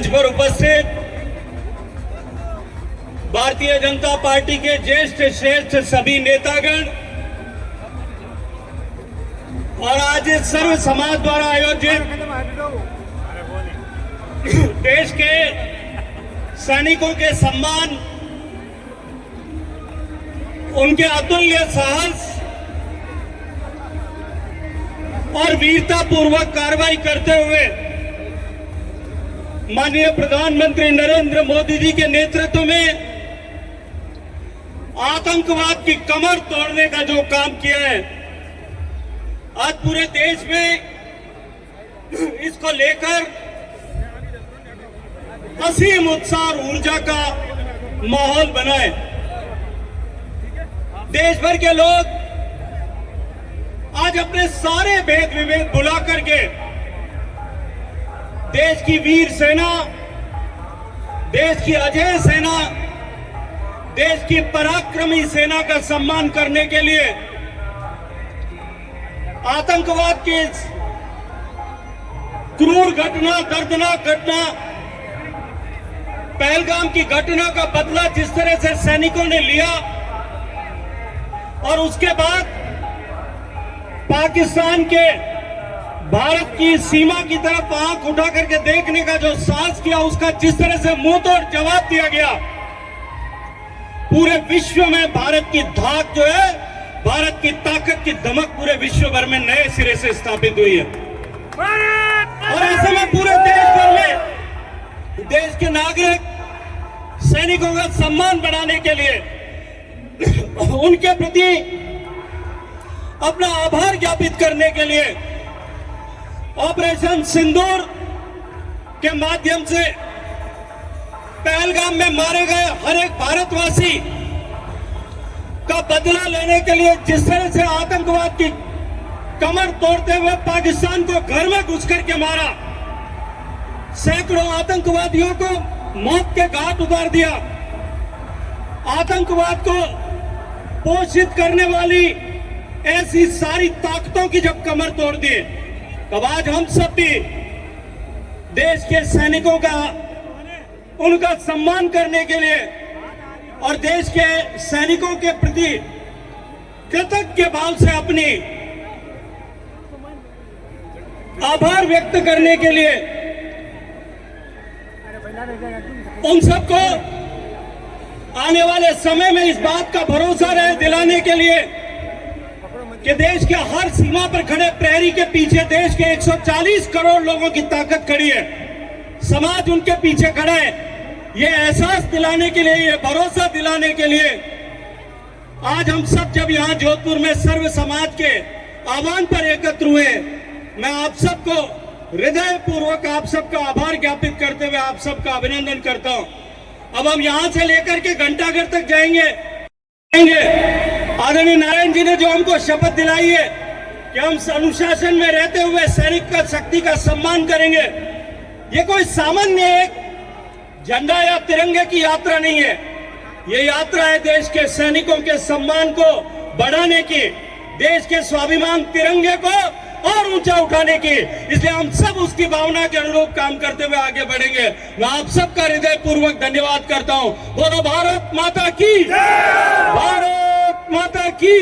मंच पर उपस्थित भारतीय जनता पार्टी के ज्येष्ठ श्रेष्ठ सभी नेतागण और आज सर्व समाज द्वारा आयोजित देश के सैनिकों के सम्मान, उनके अतुल्य साहस और वीरता पूर्वक कार्रवाई करते हुए माननीय प्रधानमंत्री नरेंद्र मोदी जी के नेतृत्व में आतंकवाद की कमर तोड़ने का जो काम किया है, आज पूरे देश में इसको लेकर असीम उत्साह और ऊर्जा का माहौल बना है। देश भर के लोग आज अपने सारे भेद विभेद भुला करके देश की वीर सेना, देश की अजय सेना, देश की पराक्रमी सेना का सम्मान करने के लिए आतंकवाद की क्रूर घटना, दर्दनाक घटना, पहलगाम की घटना का बदला जिस तरह से सैनिकों ने लिया और उसके बाद पाकिस्तान के भारत की सीमा की तरफ आंख उठा करके देखने का जो साहस किया, उसका जिस तरह से मुंह तोड़ जवाब दिया गया, पूरे विश्व में भारत की धाक जो है, भारत की ताकत की दमक पूरे विश्व भर में नए सिरे से स्थापित हुई है। और ऐसे में पूरे देश भर में देश के नागरिक सैनिकों का सम्मान बढ़ाने के लिए उनके प्रति अपना आभार ज्ञापित करने के लिए ऑपरेशन सिंदूर के माध्यम से पहलगाम में मारे गए हर एक भारतवासी का बदला लेने के लिए जिस तरह से आतंकवाद की कमर तोड़ते हुए पाकिस्तान को घर में घुस करके मारा, सैकड़ों आतंकवादियों को मौत के घाट उतार दिया, आतंकवाद को पोषित करने वाली ऐसी सारी ताकतों की जब कमर तोड़ दी, तब आज हम सब भी देश के सैनिकों का उनका सम्मान करने के लिए और देश के सैनिकों के प्रति कृतज्ञ भाव से अपनी आभार व्यक्त करने के लिए उन सबको आने वाले समय में इस बात का भरोसा रहे दिलाने के लिए कि देश के हर सीमा पर खड़े प्रहरी के पीछे देश के 140 करोड़ लोगों की ताकत खड़ी है, समाज उनके पीछे खड़ा है। ये एहसास दिलाने के लिए, ये भरोसा दिलाने के लिए आज हम सब जब यहाँ जोधपुर में सर्व समाज के आह्वान पर एकत्र हुए, मैं आप सबको हृदय पूर्वक आप सबका आभार ज्ञापित करते हुए आप सबका अभिनंदन करता हूँ। अब हम यहाँ से लेकर के घंटाघर तक जाएंगे। आदरणीय नारायण जी ने जो हमको शपथ दिलाई है कि हम अनुशासन में रहते हुए सैनिक का शक्ति का सम्मान करेंगे, ये कोई सामान्य एक झंडा या तिरंगे की यात्रा नहीं है। ये यात्रा है देश के सैनिकों के सम्मान को बढ़ाने की, देश के स्वाभिमान तिरंगे को और ऊंचा उठाने की। इसलिए हम सब उसकी भावना के अनुरूप काम करते हुए आगे बढ़ेंगे। मैं आप सबका हृदय पूर्वक धन्यवाद करता हूं। बोलो भारत माता की, भारत माता की।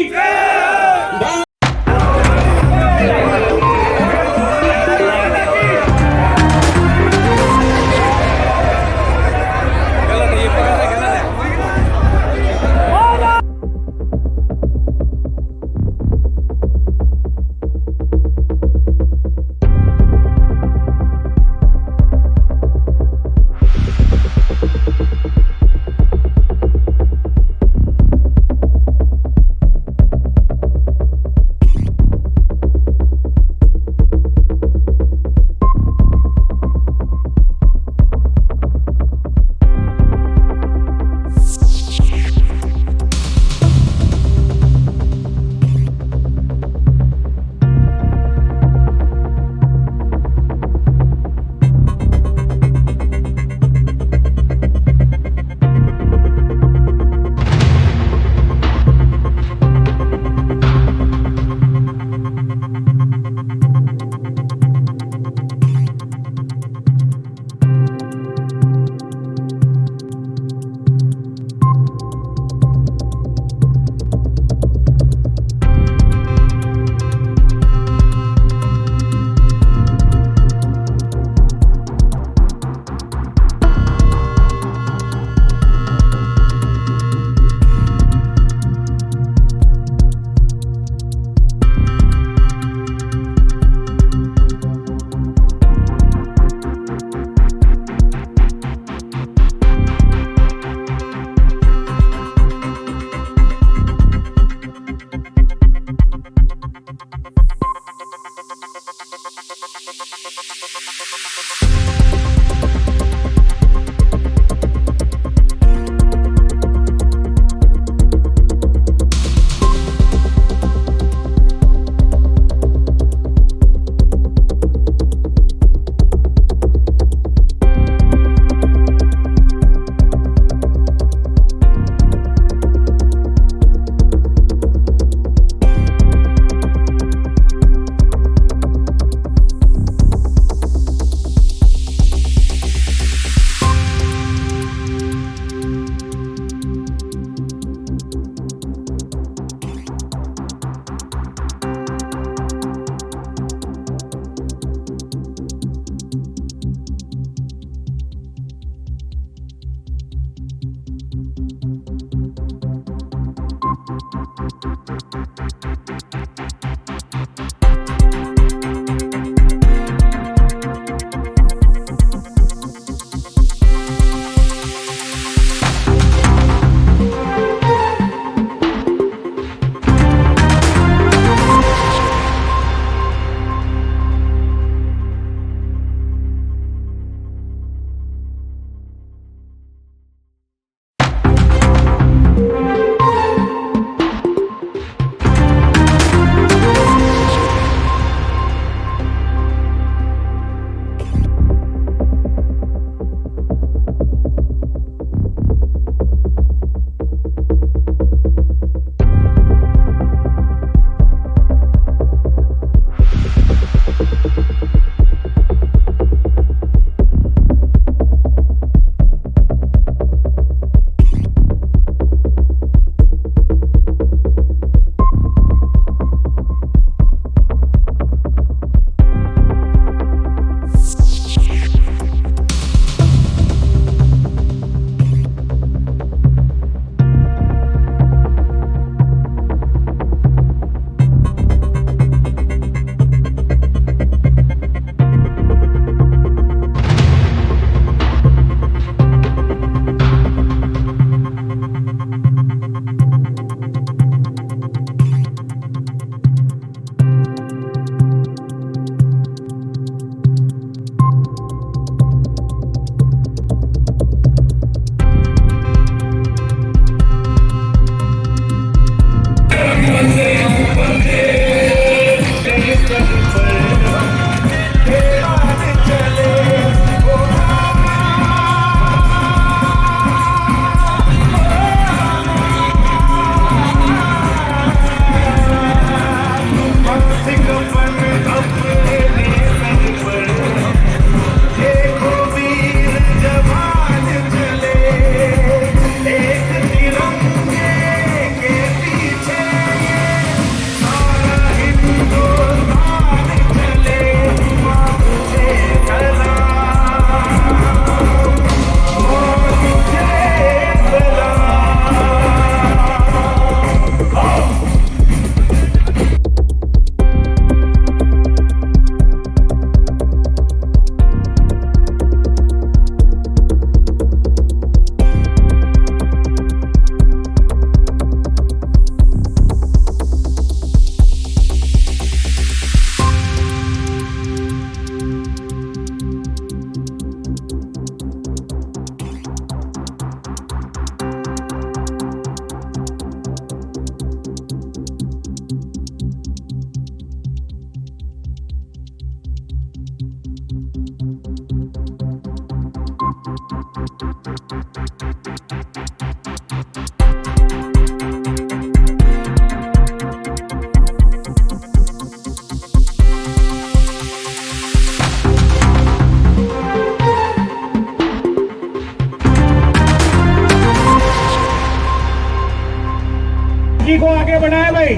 को आगे बढ़ाए भाई,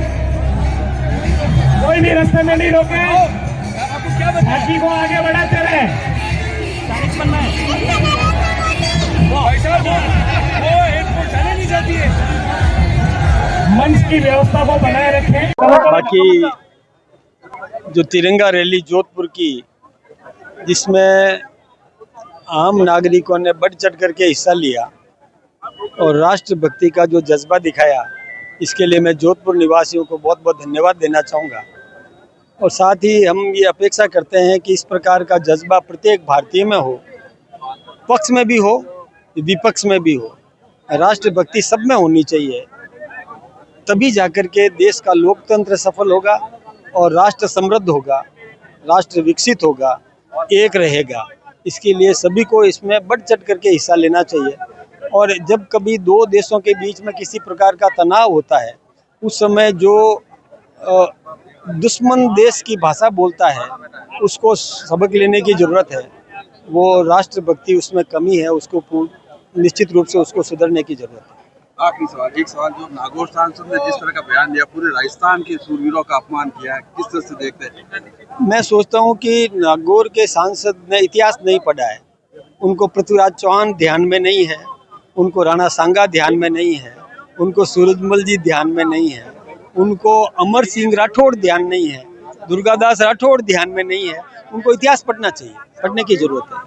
कोई भी रास्ते में नहीं रोके, हाथी को आगे बढ़ाते रहे। मंच की व्यवस्था को बनाए रखें। बाकी जो तिरंगा रैली जोधपुर की, जिसमें आम नागरिकों ने बढ़ चढ़ करके हिस्सा लिया और राष्ट्रभक्ति का जो जज्बा दिखाया, इसके लिए मैं जोधपुर निवासियों को बहुत बहुत धन्यवाद देना चाहूँगा। और साथ ही हम ये अपेक्षा करते हैं कि इस प्रकार का जज्बा प्रत्येक भारतीय में हो, पक्ष में भी हो विपक्ष में भी हो, राष्ट्रभक्ति सब में होनी चाहिए। तभी जाकर के देश का लोकतंत्र सफल होगा और राष्ट्र समृद्ध होगा, राष्ट्र विकसित होगा, एक रहेगा। इसके लिए सभी को इसमें बढ़ चढ़ करके हिस्सा लेना चाहिए। और जब कभी दो देशों के बीच में किसी प्रकार का तनाव होता है, उस समय जो दुश्मन देश की भाषा बोलता है, उसको सबक लेने की ज़रूरत है। वो राष्ट्रभक्ति उसमें कमी है, उसको निश्चित रूप से उसको सुधरने की ज़रूरत है। आखिरी सवाल, एक सवाल, जो नागौर सांसद ने जिस तरह का बयान दिया, पूरे राजस्थान के शूरवीरों का अपमान किया है, किस तरह से देखते हैं? मैं सोचता हूँ कि नागौर के सांसद ने इतिहास नहीं पढ़ा है। उनको पृथ्वीराज चौहान ध्यान में नहीं है, उनको राणा सांगा ध्यान में नहीं है, उनको सूरजमल जी ध्यान में नहीं है, उनको अमर सिंह राठौड़ ध्यान नहीं है, दुर्गादास राठौड़ ध्यान में नहीं है। उनको इतिहास पढ़ना चाहिए, पढ़ने की जरूरत है।